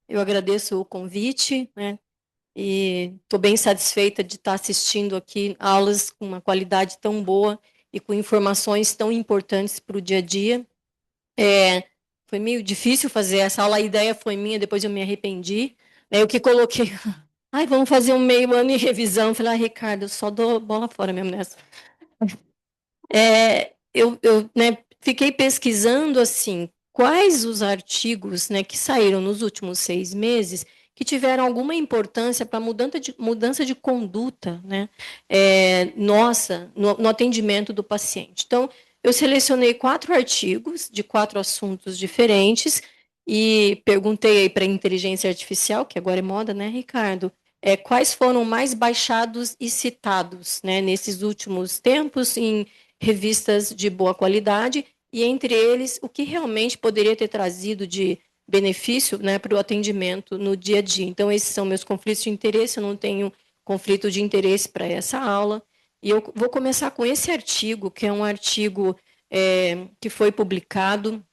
Eu agradeço o convite, né? E estou bem satisfeita de estar assistindo aqui aulas com uma qualidade tão boa e com informações tão importantes para o dia a dia. Foi meio difícil fazer essa aula, a ideia foi minha, depois eu me arrependi. Eu que coloquei, ai, vamos fazer um meio ano em revisão. Eu falei, Ricardo, eu só dou bola fora mesmo nessa. Né, fiquei pesquisando assim quais os artigos, né, que saíram nos últimos 6 meses que tiveram alguma importância para mudança de conduta, né, nossa, no atendimento do paciente. Então, eu selecionei 4 artigos de 4 assuntos diferentes e perguntei para a inteligência artificial, que agora é moda, né, Ricardo, quais foram mais baixados e citados, né, nesses últimos tempos em revistas de boa qualidade, e entre eles o que realmente poderia ter trazido de benefício, né, para o atendimento no dia a dia. Então, esses são meus conflitos de interesse, eu não tenho conflito de interesse para essa aula, e eu vou começar com esse artigo, que é um artigo que foi publicado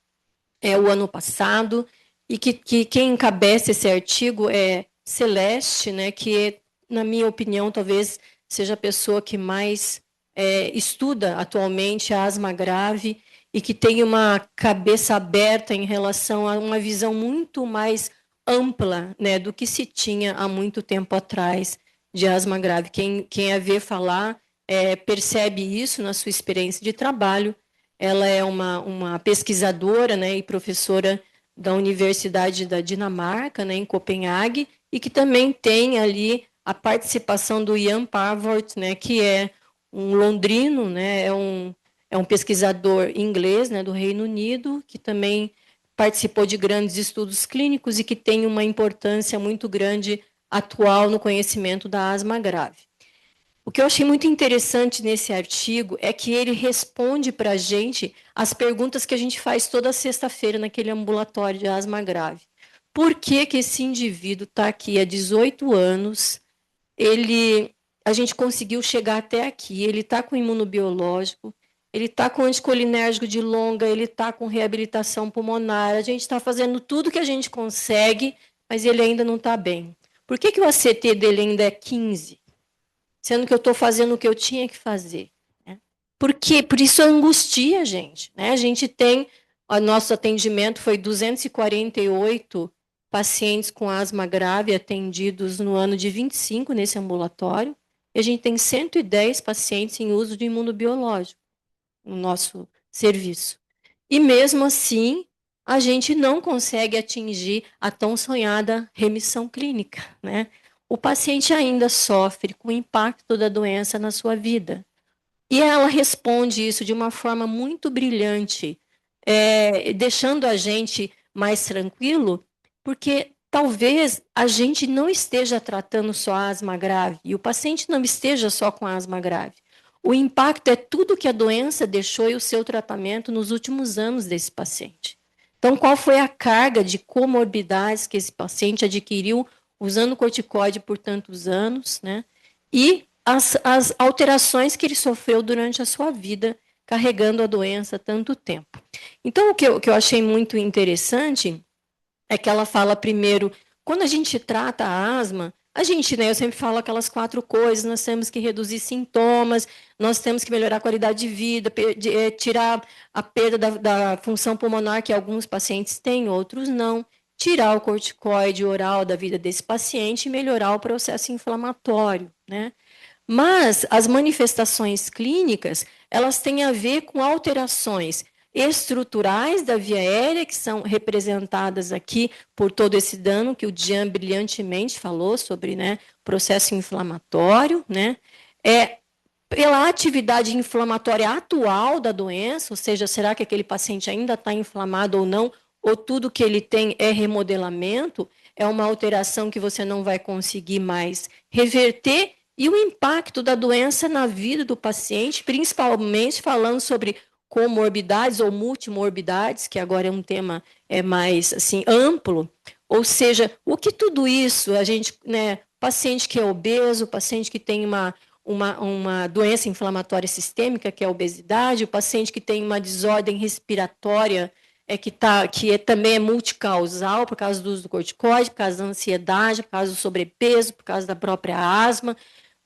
o ano passado, e que quem encabeça esse artigo é Celeste, né, que, na minha opinião, talvez seja a pessoa que mais estuda atualmente a asma grave e que tem uma cabeça aberta em relação a uma visão muito mais ampla, né, do que se tinha há muito tempo atrás de asma grave. Quem a vê falar percebe isso na sua experiência de trabalho. Ela é uma pesquisadora, né, e professora da Universidade da Dinamarca, né, em Copenhague, e que também tem ali a participação do Ian Parvort, né, que é um londrino, né, é um pesquisador inglês, né, do Reino Unido, que também participou de grandes estudos clínicos e que tem uma importância muito grande atual no conhecimento da asma grave. O que eu achei muito interessante nesse artigo é que ele responde para a gente as perguntas que a gente faz toda sexta-feira naquele ambulatório de asma grave. Por que que esse indivíduo está aqui há 18 anos? A gente conseguiu chegar até aqui. Ele está com imunobiológico, ele está com anticolinérgico de longa, ele está com reabilitação pulmonar. A gente está fazendo tudo que a gente consegue, mas ele ainda não está bem. Por que que o ACT dele ainda é 15? Sendo que eu estou fazendo o que eu tinha que fazer. Né? Por quê? Por isso angustia a gente. Né? A gente tem, o nosso atendimento foi 248 pacientes com asma grave atendidos no ano de 25 nesse ambulatório, e a gente tem 110 pacientes em uso de imunobiológico no nosso serviço. E mesmo assim, a gente não consegue atingir a tão sonhada remissão clínica, né? O paciente ainda sofre com o impacto da doença na sua vida. E ela responde isso de uma forma muito brilhante, deixando a gente mais tranquilo, porque talvez a gente não esteja tratando só asma grave, e o paciente não esteja só com asma grave. O impacto é tudo que a doença deixou e o seu tratamento nos últimos anos desse paciente. Então, qual foi a carga de comorbidades que esse paciente adquiriu usando corticoide por tantos anos, né? E as alterações que ele sofreu durante a sua vida, carregando a doença há tanto tempo. Então, o que eu achei muito interessante é que ela fala primeiro, quando a gente trata a asma, a gente, né, eu sempre falo aquelas 4 coisas, nós temos que reduzir sintomas, nós temos que melhorar a qualidade de vida, tirar a perda da função pulmonar, que alguns pacientes têm, outros não, tirar o corticoide oral da vida desse paciente e melhorar o processo inflamatório, né? Mas as manifestações clínicas, elas têm a ver com alterações estruturais da via aérea, que são representadas aqui por todo esse dano que o Jean brilhantemente falou sobre, né, processo inflamatório, né, pela atividade inflamatória atual da doença, ou seja, será que aquele paciente ainda está inflamado ou não, ou tudo que ele tem é remodelamento, é uma alteração que você não vai conseguir mais reverter, e o impacto da doença na vida do paciente, principalmente falando sobre comorbidades ou multimorbidades, que agora é um tema mais assim amplo, ou seja, o que tudo isso, a gente, né, paciente que é obeso, paciente que tem uma doença inflamatória sistêmica, que é a obesidade, o paciente que tem uma desordem respiratória também é multicausal por causa do uso do corticoide, por causa da ansiedade, por causa do sobrepeso, por causa da própria asma.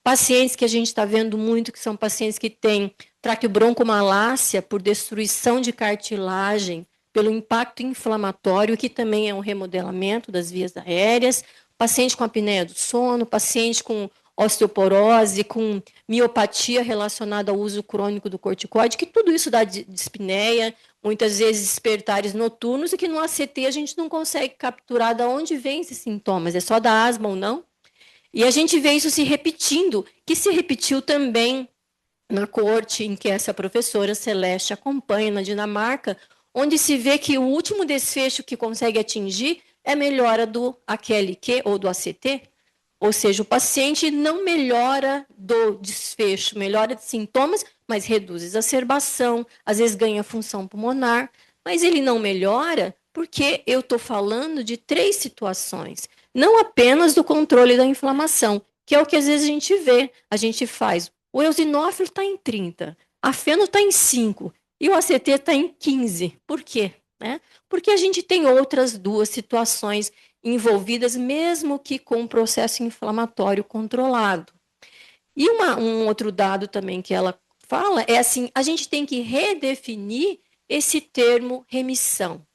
Pacientes que a gente está vendo muito, que são pacientes que têm traqueobroncomalácia por destruição de cartilagem, pelo impacto inflamatório, que também é um remodelamento das vias aéreas, paciente com apneia do sono, paciente com osteoporose, com miopatia relacionada ao uso crônico do corticoide, que tudo isso dá dispneia, muitas vezes despertares noturnos, e que no ACT a gente não consegue capturar de onde vem esses sintomas, é só da asma ou não. E a gente vê isso se repetindo, que se repetiu também na corte em que essa professora Celeste acompanha na Dinamarca, onde se vê que o último desfecho que consegue atingir é a melhora do AQLQ ou do ACT, ou seja, o paciente não melhora do desfecho, melhora de sintomas, mas reduz exacerbação, às vezes ganha função pulmonar, mas ele não melhora porque eu estou falando de 3 situações, não apenas do controle da inflamação, que é o que às vezes a gente vê, a gente faz. O eosinófilo está em 30, a feno está em 5 e o ACT está em 15. Por quê? Porque a gente tem outras 2 situações envolvidas, mesmo que com um processo inflamatório controlado. E um outro dado também que ela fala é assim, a gente tem que redefinir esse termo remissão.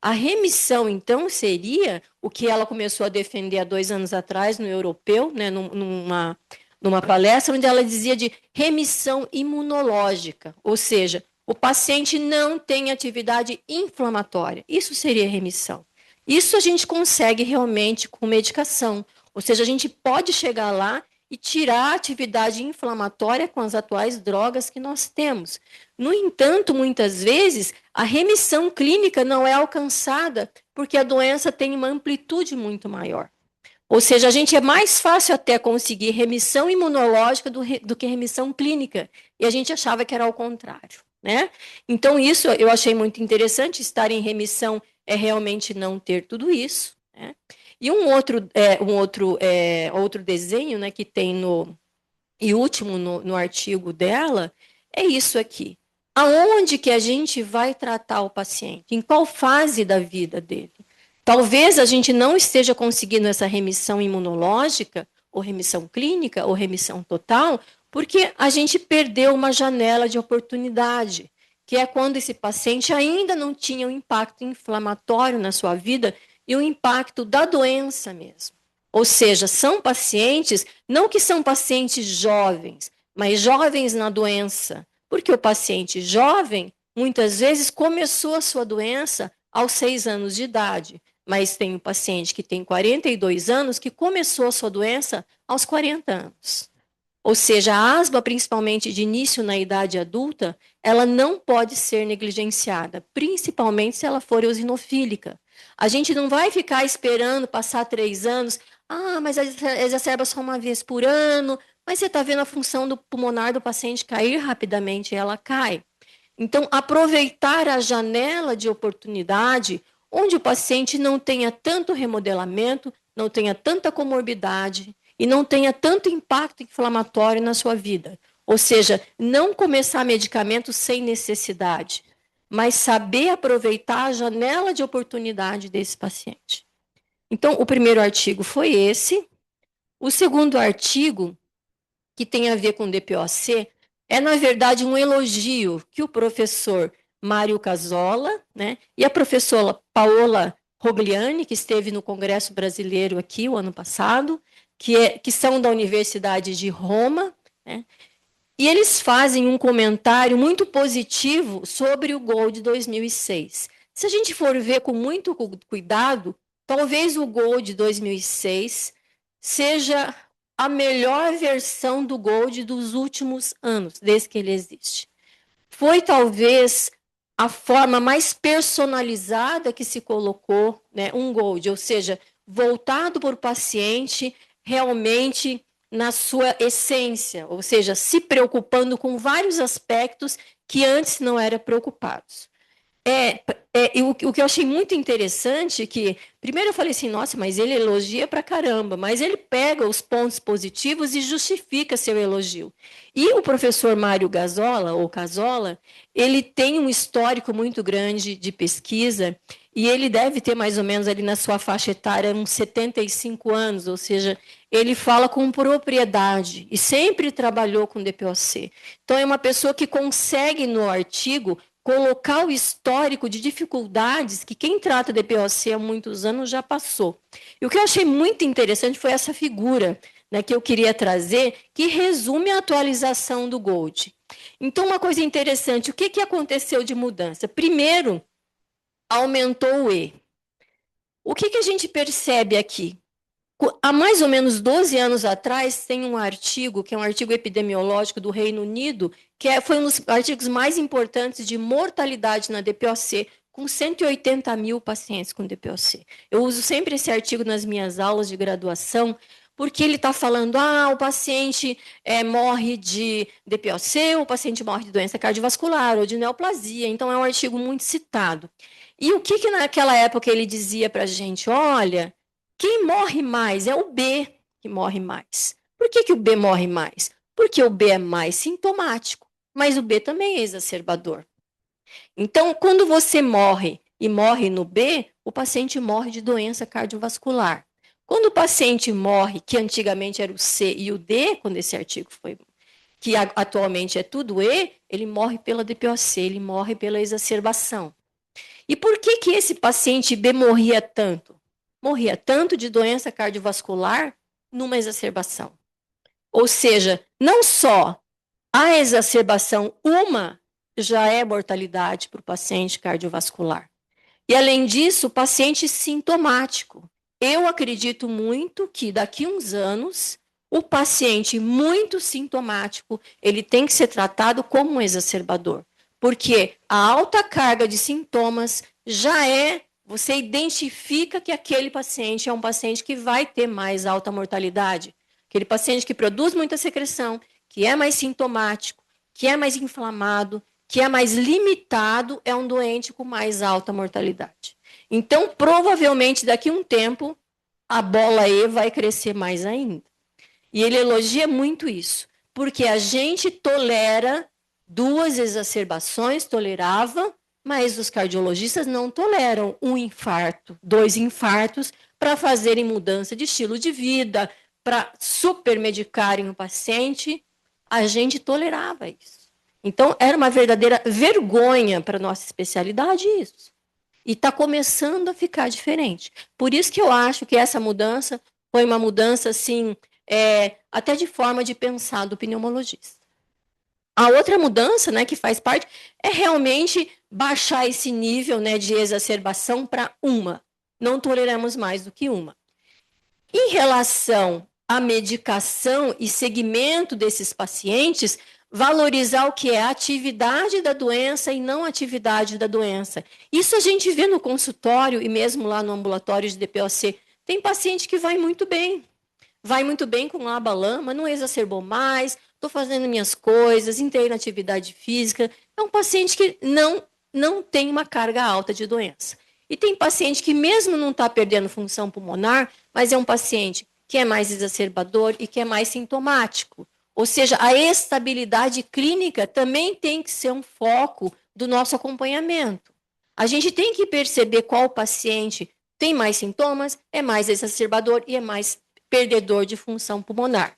A remissão, então, seria o que ela começou a defender há 2 anos atrás no Europeu, né, numa palestra, onde ela dizia de remissão imunológica, ou seja, o paciente não tem atividade inflamatória. Isso seria remissão. Isso a gente consegue realmente com medicação, ou seja, a gente pode chegar lá e tirar a atividade inflamatória com as atuais drogas que nós temos. No entanto, muitas vezes, a remissão clínica não é alcançada porque a doença tem uma amplitude muito maior. Ou seja, a gente é mais fácil até conseguir remissão imunológica do que remissão clínica. E a gente achava que era ao contrário, né? Então, isso eu achei muito interessante, estar em remissão é realmente não ter tudo isso, né? E outro desenho, né, que tem e último no artigo dela, é isso aqui. Aonde que a gente vai tratar o paciente? Em qual fase da vida dele? Talvez a gente não esteja conseguindo essa remissão imunológica, ou remissão clínica, ou remissão total, porque a gente perdeu uma janela de oportunidade, que é quando esse paciente ainda não tinha um impacto inflamatório na sua vida e o impacto da doença mesmo. Ou seja, são pacientes, não que são pacientes jovens, mas jovens na doença, porque o paciente jovem, muitas vezes, começou a sua doença aos 6 anos de idade, mas tem um paciente que tem 42 anos que começou a sua doença aos 40 anos. Ou seja, a asma, principalmente de início na idade adulta, ela não pode ser negligenciada, principalmente se ela for eosinofílica. A gente não vai ficar esperando passar 3 anos, mas exacerba só uma vez por ano, mas você está vendo a função do pulmonar do paciente cair rapidamente, e ela cai. Então, aproveitar a janela de oportunidade, onde o paciente não tenha tanto remodelamento, não tenha tanta comorbidade e não tenha tanto impacto inflamatório na sua vida. Ou seja, não começar medicamento sem necessidade, mas saber aproveitar a janela de oportunidade desse paciente. Então, o primeiro artigo foi esse. O segundo artigo, que tem a ver com DPOC, é, na verdade, um elogio que o professor Mário Casola, né, e a professora Paola Rogliani, que esteve no Congresso Brasileiro aqui o ano passado, que são da Universidade de Roma, né, e eles fazem um comentário muito positivo sobre o GOLD 2006. Se a gente for ver com muito cuidado, talvez o GOLD 2006 seja a melhor versão do Gold dos últimos anos, desde que ele existe. Foi talvez a forma mais personalizada que se colocou, né, um Gold, ou seja, voltado para o paciente realmente na sua essência, ou seja, se preocupando com vários aspectos que antes não eram preocupados. O que eu achei muito interessante é que, primeiro eu falei assim, nossa, mas ele elogia pra caramba, mas ele pega os pontos positivos e justifica seu elogio. E o professor Mário Gazola, ou Casola, ele tem um histórico muito grande de pesquisa, e ele deve ter mais ou menos ali na sua faixa etária uns 75 anos, ou seja, ele fala com propriedade e sempre trabalhou com DPOC. Então, é uma pessoa que consegue, no artigo, colocar o histórico de dificuldades que quem trata de POC há muitos anos já passou. E o que eu achei muito interessante foi essa figura, né, que eu queria trazer, que resume a atualização do Gold. Então, uma coisa interessante, o que aconteceu de mudança? Primeiro, aumentou o E. O que a gente percebe aqui? Há mais ou menos 12 anos atrás, tem um artigo, que é um artigo epidemiológico do Reino Unido, foi um dos artigos mais importantes de mortalidade na DPOC, com 180 mil pacientes com DPOC. Eu uso sempre esse artigo nas minhas aulas de graduação, porque ele está falando, o paciente morre de DPOC, o paciente morre de doença cardiovascular ou de neoplasia, então é um artigo muito citado. E o que naquela época ele dizia para a gente? Olha, quem morre mais é o B que morre mais. Por que o B morre mais? Porque o B é mais sintomático, mas o B também é exacerbador. Então, quando você morre e morre no B, o paciente morre de doença cardiovascular. Quando o paciente morre, que antigamente era o C e o D, quando esse artigo foi, que atualmente é tudo E, ele morre pela DPOC, ele morre pela exacerbação. E por que esse paciente B morria tanto? Morria tanto de doença cardiovascular numa exacerbação. Ou seja, não só a exacerbação, uma já é mortalidade para o paciente cardiovascular. E, além disso, o paciente sintomático. Eu acredito muito que daqui a uns anos, o paciente muito sintomático, ele tem que ser tratado como um exacerbador. Porque a alta carga de sintomas já você identifica que aquele paciente é um paciente que vai ter mais alta mortalidade. Aquele paciente que produz muita secreção, que é mais sintomático, que é mais inflamado, que é mais limitado, é um doente com mais alta mortalidade. Então, provavelmente, daqui a um tempo, a bola E vai crescer mais ainda. E ele elogia muito isso, porque a gente tolera 2 exacerbações, tolerava, mas os cardiologistas não toleram 1 infarto, 2 infartos, para fazerem mudança de estilo de vida, para supermedicarem o paciente. A gente tolerava isso. Então, era uma verdadeira vergonha para a nossa especialidade isso. E está começando a ficar diferente. Por isso que eu acho que essa mudança foi uma mudança, assim, até de forma de pensar do pneumologista. A outra mudança, né, que faz parte, é realmente baixar esse nível, né, de exacerbação para uma. Não toleramos mais do que uma. Em relação à medicação e segmento desses pacientes, valorizar o que é a atividade da doença e não a atividade da doença. Isso a gente vê no consultório e mesmo lá no ambulatório de DPOC. Tem paciente que vai muito bem com lama, não exacerbou mais, estou fazendo minhas coisas, entrei na atividade física. É um paciente que não tem uma carga alta de doença. E tem paciente que mesmo não está perdendo função pulmonar, mas é um paciente que é mais exacerbador e que é mais sintomático. Ou seja, a estabilidade clínica também tem que ser um foco do nosso acompanhamento. A gente tem que perceber qual paciente tem mais sintomas, é mais exacerbador e é mais perdedor de função pulmonar.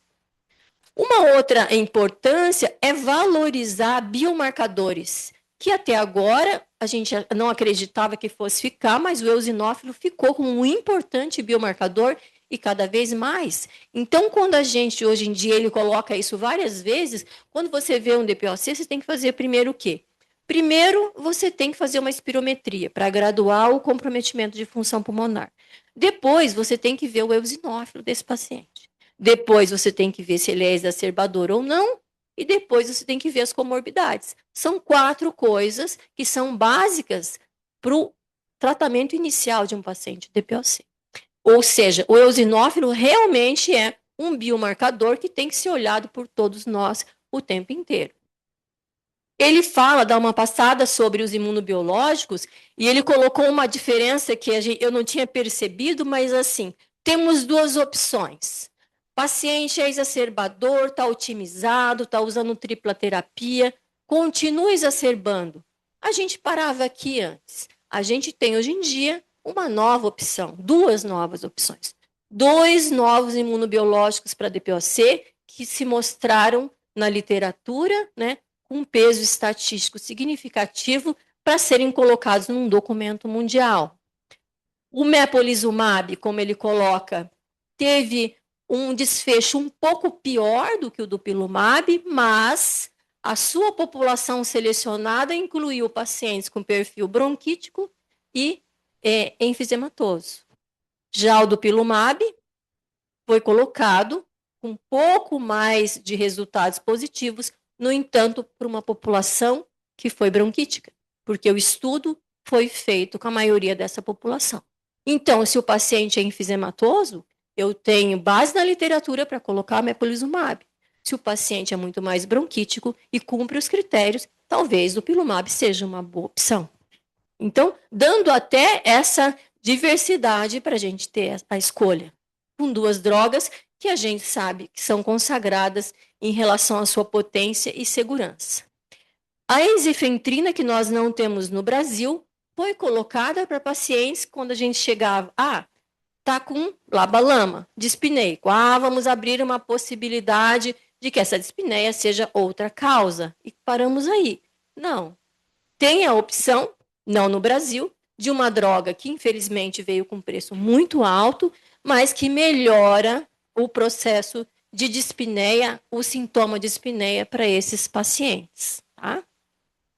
Uma outra importância é valorizar biomarcadores, que até agora a gente não acreditava que fosse ficar, mas o eosinófilo ficou como um importante biomarcador e cada vez mais. Então, quando a gente, hoje em dia, ele coloca isso várias vezes, quando você vê um DPOC, você tem que fazer primeiro o quê? Primeiro, você tem que fazer uma espirometria para graduar o comprometimento de função pulmonar. Depois, você tem que ver o eosinófilo desse paciente. Depois, você tem que ver se ele é exacerbador ou não. E depois, você tem que ver as comorbidades. São 4 coisas que são básicas para o tratamento inicial de um paciente DPOC. Ou seja, o eosinófilo realmente é um biomarcador que tem que ser olhado por todos nós o tempo inteiro. Ele fala, dá uma passada sobre os imunobiológicos, e ele colocou uma diferença que eu não tinha percebido, mas assim, temos duas opções. Paciente é exacerbador, está otimizado, está usando tripla terapia, continua exacerbando. A gente parava aqui antes. A gente tem hoje em dia uma nova opção, duas novas opções. Dois novos imunobiológicos para DPOC que se mostraram na literatura, né, com peso estatístico significativo para serem colocados num documento mundial. O mepolizumab, como ele coloca, teve um desfecho um pouco pior do que o dupilumab, mas a sua população selecionada incluiu pacientes com perfil bronquítico e enfisematoso. Já o dupilumab foi colocado com um pouco mais de resultados positivos, no entanto, para uma população que foi bronquítica, porque o estudo foi feito com a maioria dessa população. Então, se o paciente é enfisematoso, eu tenho base na literatura para colocar mepolizumab. Se o paciente é muito mais bronquítico e cumpre os critérios, talvez o dupilumab seja uma boa opção. Então, dando até essa diversidade para a gente ter a escolha, com duas drogas que a gente sabe que são consagradas em relação à sua potência e segurança. A enzifentrina, que nós não temos no Brasil, foi colocada para pacientes quando a gente chegava, tá com labalama, dispneico. Vamos abrir uma possibilidade de que essa dispneia seja outra causa. E paramos aí. Não. Tem a opção, não no Brasil, de uma droga que infelizmente veio com preço muito alto, mas que melhora o processo de dispneia, o sintoma de dispneia para esses pacientes. Tá?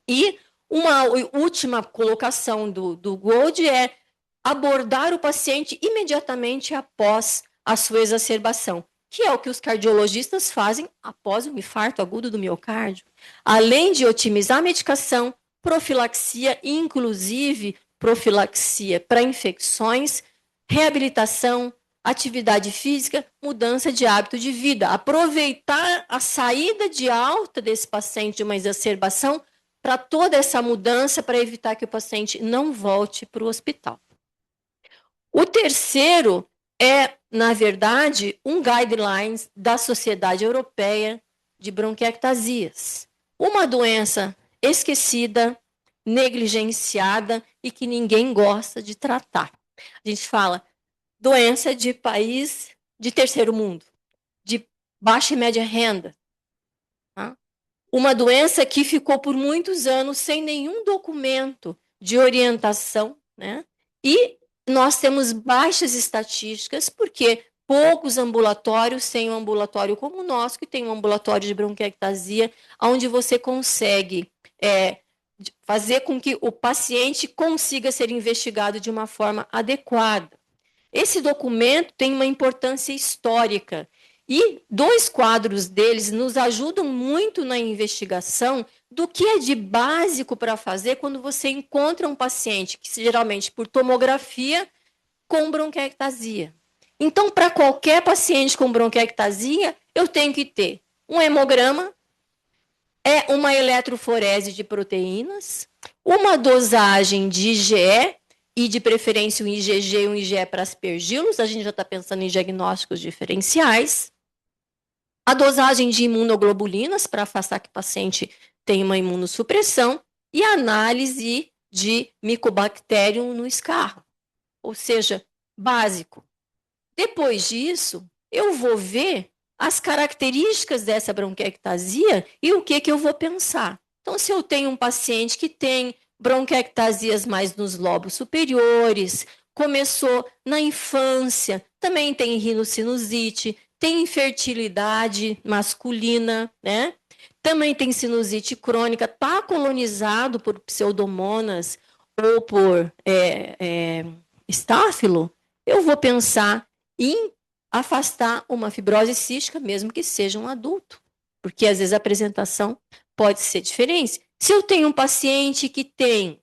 E uma última colocação do Gold é abordar o paciente imediatamente após a sua exacerbação, que é o que os cardiologistas fazem após um infarto agudo do miocárdio. Além de otimizar a medicação, profilaxia, inclusive profilaxia para infecções, reabilitação, atividade física, mudança de hábito de vida. Aproveitar a saída de alta desse paciente de uma exacerbação para toda essa mudança, para evitar que o paciente não volte para o hospital. O terceiro é, na verdade, um guidelines da Sociedade Europeia de Bronquiectasias. Uma doença esquecida, negligenciada e que ninguém gosta de tratar. A gente fala doença de país de terceiro mundo, de baixa e média renda. Tá? Uma doença que ficou por muitos anos sem nenhum documento de orientação, né? E nós temos baixas estatísticas, porque poucos ambulatórios têm um ambulatório como o nosso, que tem um ambulatório de bronquiectasia, onde você consegue fazer com que o paciente consiga ser investigado de uma forma adequada. Esse documento tem uma importância histórica e dois quadros deles nos ajudam muito na investigação do que é de básico para fazer quando você encontra um paciente, que geralmente por tomografia, com bronquiectasia. Então, para qualquer paciente com bronquiectasia, eu tenho que ter um hemograma, uma eletroforese de proteínas, uma dosagem de IgE, e de preferência um IgG e um IgE para aspergilos, a gente já está pensando em diagnósticos diferenciais. A dosagem de imunoglobulinas, para afastar que o paciente tenha uma imunossupressão, e a análise de Mycobacterium no escarro, ou seja, básico. Depois disso, eu vou ver as características dessa bronquiectasia e o que eu vou pensar. Então, se eu tenho um paciente que tem bronquiectasias mais nos lobos superiores, começou na infância, também tem rinocinusite, tem infertilidade masculina, né? Também tem sinusite crônica, está colonizado por pseudomonas ou por estáfilo, eu vou pensar em afastar uma fibrose cística, mesmo que seja um adulto, porque às vezes a apresentação pode ser diferente. Se eu tenho um paciente que tem,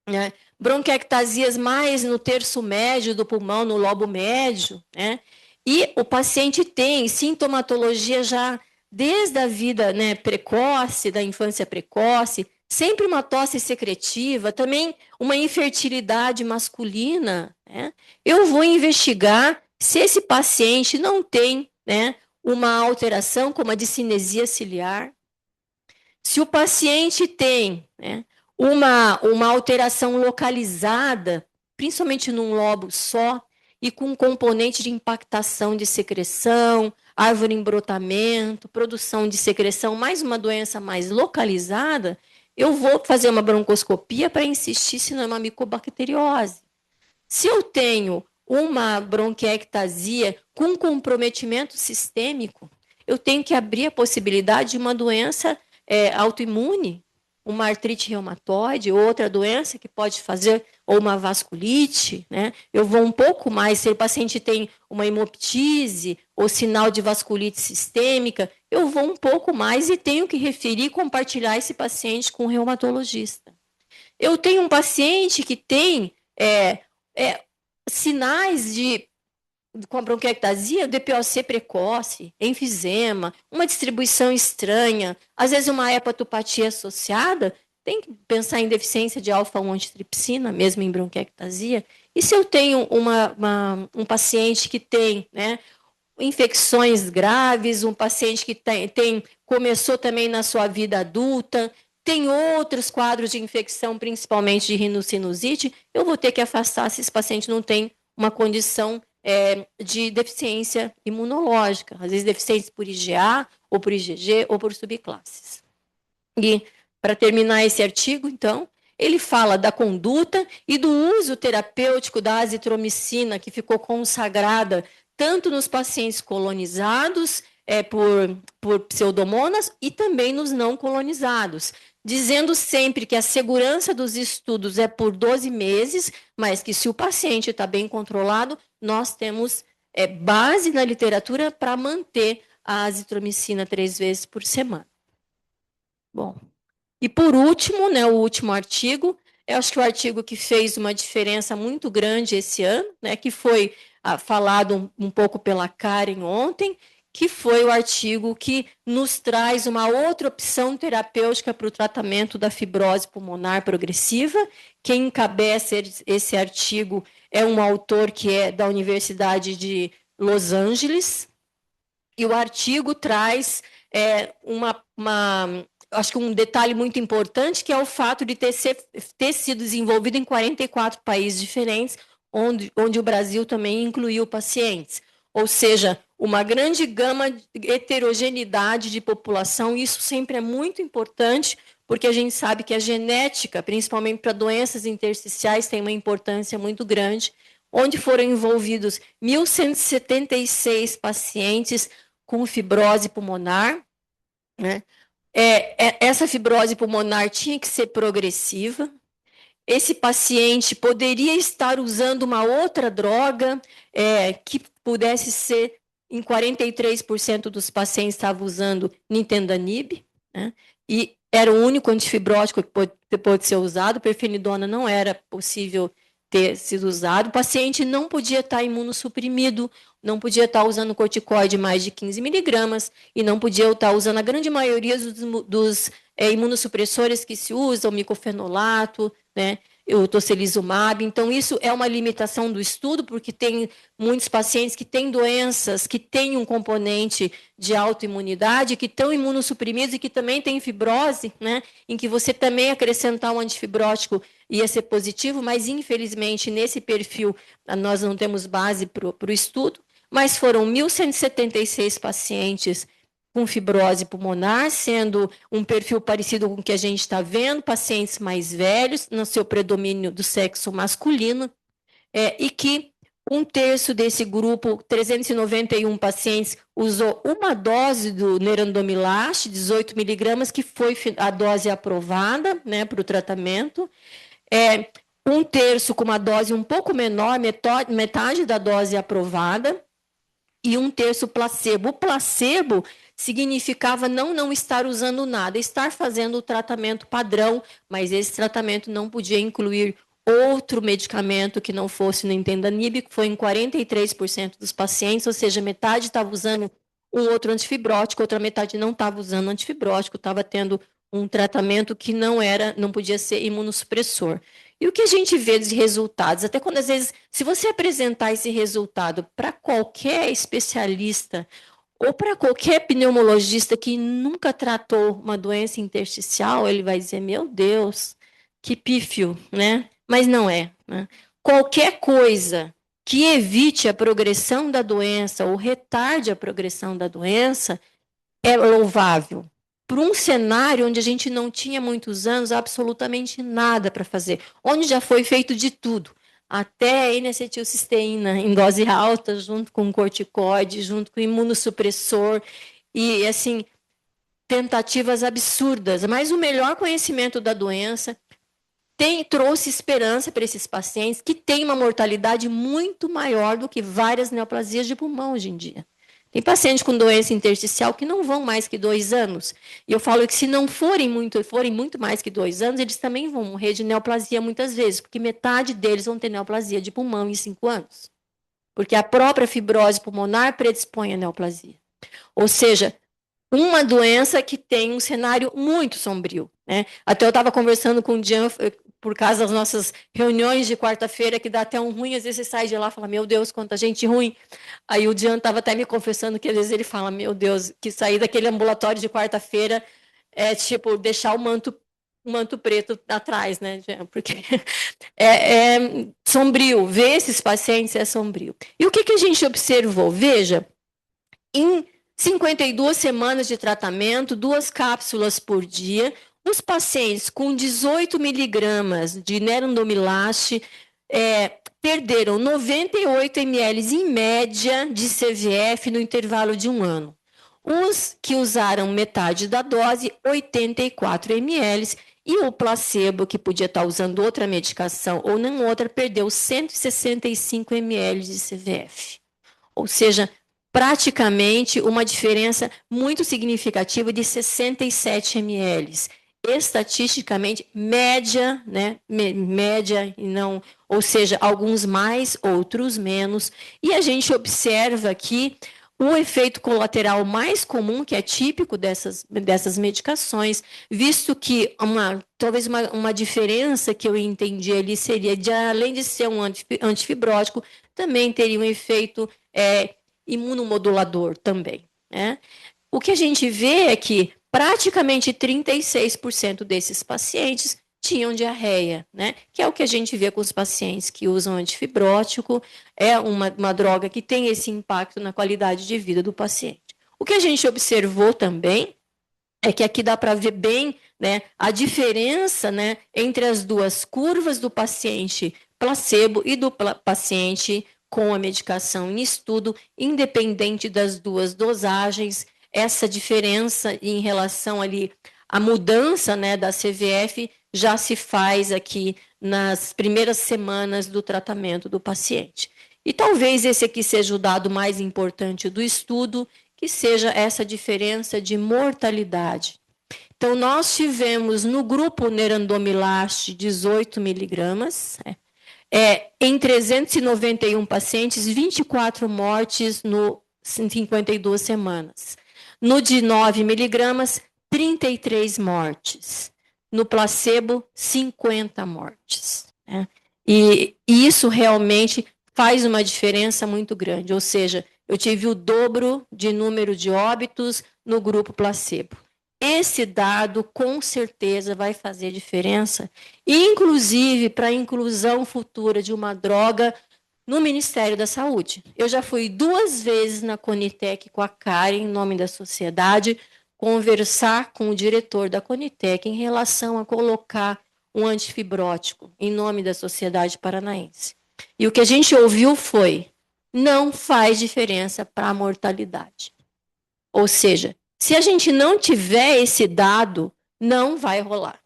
né, bronquiectasias mais no terço médio do pulmão, no lobo médio, né, e o paciente tem sintomatologia já desde a vida, né, precoce, da infância precoce, sempre uma tosse secretiva, também uma infertilidade masculina, né? Eu vou investigar se esse paciente não tem, né, uma alteração como a discinesia ciliar, se o paciente tem, né, uma alteração localizada, principalmente num lobo só, e com um componente de impactação de secreção, árvore em brotamento, produção de secreção, mais uma doença mais localizada, eu vou fazer uma broncoscopia para insistir se não é uma micobacteriose. Se eu tenho uma bronquiectasia com comprometimento sistêmico, eu tenho que abrir a possibilidade de uma doença autoimune, uma artrite reumatoide, outra doença que pode fazer, ou uma vasculite, né? Eu vou um pouco mais, se o paciente tem uma hemoptise ou sinal de vasculite sistêmica, eu vou um pouco mais e tenho que referir e compartilhar esse paciente com o reumatologista. Eu tenho um paciente que tem sinais com a bronquiectasia, DPOC precoce, enfisema, uma distribuição estranha, às vezes uma hepatopatia associada, tem que pensar em deficiência de alfa-1-antitripsina, mesmo em bronquiectasia. E se eu tenho um paciente que tem, né, infecções graves, um paciente que começou também na sua vida adulta, tem outros quadros de infecção, principalmente de rinocinusite, eu vou ter que afastar se esse paciente não tem uma condição de deficiência imunológica, às vezes deficiência por IgA, ou por IgG, ou por subclasses. E, para terminar esse artigo, então, ele fala da conduta e do uso terapêutico da azitromicina, que ficou consagrada tanto nos pacientes colonizados por pseudomonas e também nos não colonizados, dizendo sempre que a segurança dos estudos é por 12 meses, mas que se o paciente está bem controlado, nós temos base na literatura para manter a azitromicina 3 vezes por semana. Bom, e por último, né, o último artigo, eu acho que o artigo que fez uma diferença muito grande esse ano, né, que foi falado um pouco pela Karen ontem, que foi o artigo que nos traz uma outra opção terapêutica para o tratamento da fibrose pulmonar progressiva. Quem encabeça esse artigo é um autor que é da Universidade de Los Angeles, e o artigo traz acho que um detalhe muito importante, que é o fato de ter sido desenvolvido em 44 países diferentes, onde o Brasil também incluiu pacientes. Ou seja, uma grande gama de heterogeneidade de população, e isso sempre é muito importante, porque a gente sabe que a genética, principalmente para doenças intersticiais, tem uma importância muito grande, onde foram envolvidos 1.176 pacientes com fibrose pulmonar, né? Essa fibrose pulmonar tinha que ser progressiva. Esse paciente poderia estar usando uma outra droga que pudesse ser, em 43% dos pacientes estavam usando nintedanib, né? E era o único antifibrótico que pode ser usado, perfenidona não era possível ter sido usado. O paciente não podia estar imunossuprimido, não podia estar usando corticoide mais de 15 miligramas e não podia estar usando a grande maioria dos imunossupressores que se usam, o micofenolato, né, o tocilizumab. Então, isso é uma limitação do estudo, porque tem muitos pacientes que têm doenças que têm um componente de autoimunidade, que estão imunossuprimidos e que também têm fibrose, né, em que você também acrescentar um antifibrótico ia ser positivo, mas, infelizmente, nesse perfil, nós não temos base para o estudo, mas foram 1.176 pacientes com fibrose pulmonar, sendo um perfil parecido com o que a gente está vendo, pacientes mais velhos, no seu predomínio do sexo masculino, e que um terço desse grupo, 391 pacientes, usou uma dose do nerandomilast, 18 miligramas, que foi a dose aprovada, né, para o tratamento. Um terço com uma dose um pouco menor, metade da dose aprovada, e um terço placebo. O placebo significava não estar usando nada, estar fazendo o tratamento padrão, mas esse tratamento não podia incluir outro medicamento que não fosse no nintedanib, que foi em 43% dos pacientes, ou seja, metade estava usando um outro antifibrótico, outra metade não estava usando antifibrótico, estava tendo um tratamento que não podia ser imunossupressor. E o que a gente vê de resultados, até quando às vezes, se você apresentar esse resultado para qualquer especialista ou para qualquer pneumologista que nunca tratou uma doença intersticial, ele vai dizer, meu Deus, que pífio, né? Mas não é, né? Qualquer coisa que evite a progressão da doença ou retarde a progressão da doença é louvável. Para um cenário onde a gente não tinha muitos anos absolutamente nada para fazer, onde já foi feito de tudo, até N-acetilcisteína em dose alta, junto com corticoide, junto com imunossupressor, e assim, tentativas absurdas, mas o melhor conhecimento da doença trouxe esperança para esses pacientes que têm uma mortalidade muito maior do que várias neoplasias de pulmão hoje em dia. Tem pacientes com doença intersticial que não vão mais que 2 anos. E eu falo que se não forem muito mais que 2 anos, eles também vão morrer de neoplasia muitas vezes, porque metade deles vão ter neoplasia de pulmão em 5 anos. Porque a própria fibrose pulmonar predispõe à neoplasia. Ou seja, uma doença que tem um cenário muito sombrio, né? Até eu estava conversando com o Jean, por causa das nossas reuniões de quarta-feira, que dá até um ruim, às vezes você sai de lá e fala, meu Deus, quanta gente ruim. Aí o Jean estava até me confessando que às vezes ele fala, meu Deus, que sair daquele ambulatório de quarta-feira é tipo deixar o manto preto atrás, né, Jean? Porque é sombrio, ver esses pacientes é sombrio. E o que a gente observou? Veja, em 52 semanas de tratamento, 2 cápsulas por dia, os pacientes com 18 miligramas de nerandomilast perderam 98 ml em média de CVF no intervalo de 1 ano. Os que usaram metade da dose, 84 ml, e o placebo, que podia estar usando outra medicação ou não outra, perdeu 165 ml de CVF. Ou seja, praticamente uma diferença muito significativa de 67 ml. Estatisticamente, média, né? Média e não, ou seja, alguns mais, outros menos. E a gente observa aqui o efeito colateral mais comum, que é típico dessas medicações, visto que talvez uma diferença que eu entendi ali seria, além de ser um antifibrótico, também teria um efeito imunomodulador também, né? O que a gente vê é que praticamente 36% desses pacientes tinham diarreia, né? Que é o que a gente vê com os pacientes que usam antifibrótico, é uma droga que tem esse impacto na qualidade de vida do paciente. O que a gente observou também é que aqui dá para ver bem, né, a diferença, né, entre as duas curvas do paciente placebo e do paciente com a medicação em estudo, independente das duas dosagens, essa diferença em relação ali à mudança, né, da CVF já se faz aqui nas primeiras semanas do tratamento do paciente. E talvez esse aqui seja o dado mais importante do estudo, que seja essa diferença de mortalidade. Então, nós tivemos no grupo nerandomilast 18 miligramas, em 391 pacientes, 24 mortes em 52 semanas. No de 9 miligramas, 33 mortes. No placebo, 50 mortes. Né? E isso realmente faz uma diferença muito grande, ou seja, eu tive o dobro de número de óbitos no grupo placebo. Esse dado, com certeza, vai fazer diferença, inclusive para a inclusão futura de uma droga no Ministério da Saúde. Eu já fui 2 vezes na Conitec com a Karen, em nome da sociedade, conversar com o diretor da Conitec em relação a colocar um antifibrótico em nome da Sociedade Paranaense. E o que a gente ouviu foi, não faz diferença para a mortalidade. Ou seja, se a gente não tiver esse dado, não vai rolar.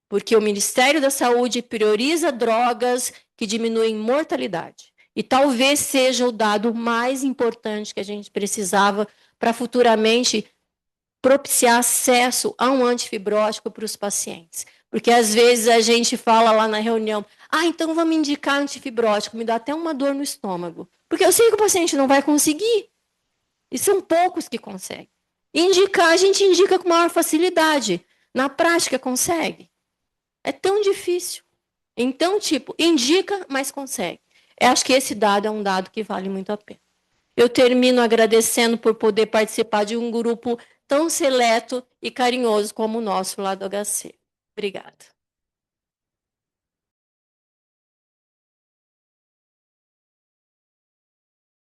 Porque o Ministério da Saúde prioriza drogas que diminuem mortalidade. E talvez seja o dado mais importante que a gente precisava para futuramente propiciar acesso a um antifibrótico para os pacientes. Porque às vezes a gente fala lá na reunião, então vamos indicar antifibrótico, me dá até uma dor no estômago. Porque eu sei que o paciente não vai conseguir. E são poucos que conseguem. Indicar, a gente indica com maior facilidade. Na prática, consegue? É tão difícil. Então, tipo, indica, mas consegue. Eu acho que esse dado é um dado que vale muito a pena. Eu termino agradecendo por poder participar de um grupo tão seleto e carinhoso como o nosso lá do HC. Obrigada.